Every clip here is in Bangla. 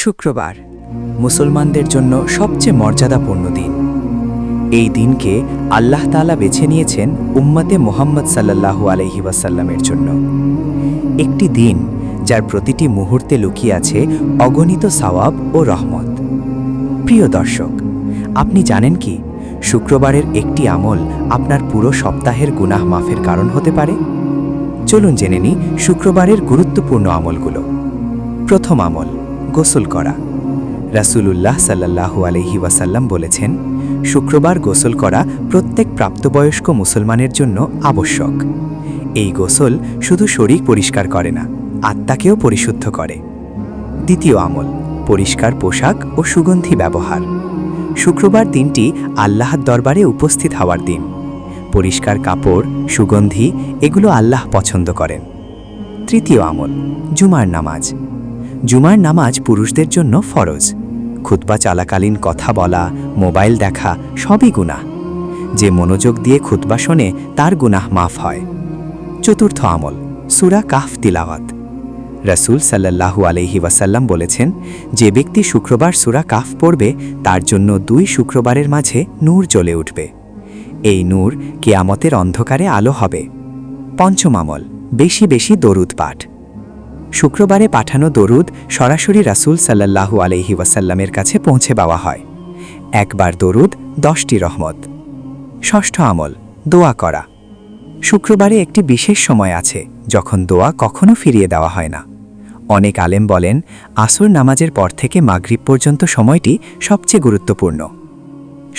শুক্রবার মুসলমানদের জন্য সবচেয়ে মর্যাদাপূর্ণ দিন। এই দিনকে আল্লাহ তাআলা বেছে নিয়েছেন উম্মতে মুহাম্মদ সাল্লাল্লাহু আলাইহি ওয়াসাল্লামের জন্য। একটি দিন যার প্রতিটি মুহূর্তে লুকিয়ে আছে অগণিত সওয়াব ও রহমত। প্রিয় দর্শক, আপনি জানেন কি শুক্রবারের একটি আমল আপনার পুরো সপ্তাহের গুনাহ মাফের কারণ হতে পারে? চলুন জেনে নিই শুক্রবারের গুরুত্বপূর্ণ আমলগুলো। প্রথম আমল, গোসল করা। রাসূলুল্লাহ সাল্লাল্লাহু আলাইহি ওয়াসাল্লাম বলেছেন, শুক্রবার গোসল করা প্রত্যেক প্রাপ্তবয়স্ক মুসলমানের জন্য আবশ্যক। এই গোসল শুধু শরীর পরিষ্কার করে না, আত্মাকেও পরিশুদ্ধ করে। দ্বিতীয় আমল, পরিষ্কার পোশাক ও সুগন্ধি ব্যবহার। শুক্রবার দিনটি আল্লাহর দরবারে উপস্থিত হওয়ার দিন। পরিষ্কার কাপড়, সুগন্ধি এগুলো আল্লাহ পছন্দ করেন। তৃতীয় আমল, জুমার নামাজ। জুমার নামাজ পুরুষদের জন্য ফরজ। খুতবা চলাকালীন কথা বলা, মোবাইল দেখা সবই গুনাহ। যে মনোযোগ দিয়ে খুতবা শোনে তার গুনাহ মাফ হয়। চতুর্থ আমল, সূরা কাহফ তিলাওয়াত। রাসূল সাল্লাল্লাহু আলাইহি ওয়াসাল্লাম বলেছেন, যে ব্যক্তি শুক্রবার সূরা কাহফ পড়বে তার জন্য 2 শুক্রবারের মাঝে নূর জ্বলে উঠবে। এই নূর কিয়ামতের অন্ধকারে আলো হবে। পঞ্চম আমল, বেশি বেশি দরুদ পাঠ। শুক্রবারে পাঠানো দরুদ সরাসরি রাসূল সাল্লাল্লাহু আলাইহি ওয়াসাল্লামের কাছে পৌঁছে দেওয়া হয়। একবার দরুদ 10টি রহমত। ষষ্ঠ আমল, দোয়া করা। শুক্রবারে একটি বিশেষ সময় আছে যখন দোয়া কখনো ফিরিয়ে দেওয়া হয় না। অনেক আলেম বলেন, আসর নামাজের পর থেকে মাগরিব পর্যন্ত সময়টি সবচেয়ে গুরুত্বপূর্ণ।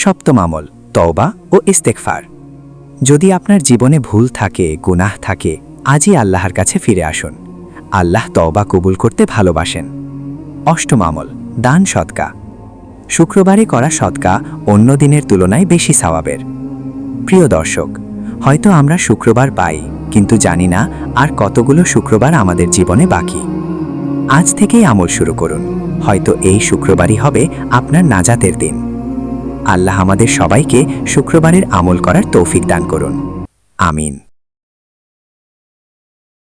সপ্তম আমল, তওবা ও ইস্তেগফার। যদি আপনার জীবনে ভুল থাকে, গুনাহ থাকে, আজই আল্লাহর কাছে ফিরে আসুন। আল্লাহ তওবা কবুল করতে ভালোবাসেন। অষ্টম আমল, দান সদকা। শুক্রবারে করা সদকা অন্য দিনের তুলনায় বেশি সওয়াবের। প্রিয় দর্শক, হয়তো আমরা শুক্রবার পাই, কিন্তু জানি না আর কতগুলো শুক্রবার আমাদের জীবনে বাকি। আজ থেকেই আমল শুরু করুন, হয়তো এই শুক্রবারই হবে আপনার নাজাতের দিন। আল্লাহ আমাদের সবাইকে শুক্রবারের আমল করার তৌফিক দান করুন। আমিন।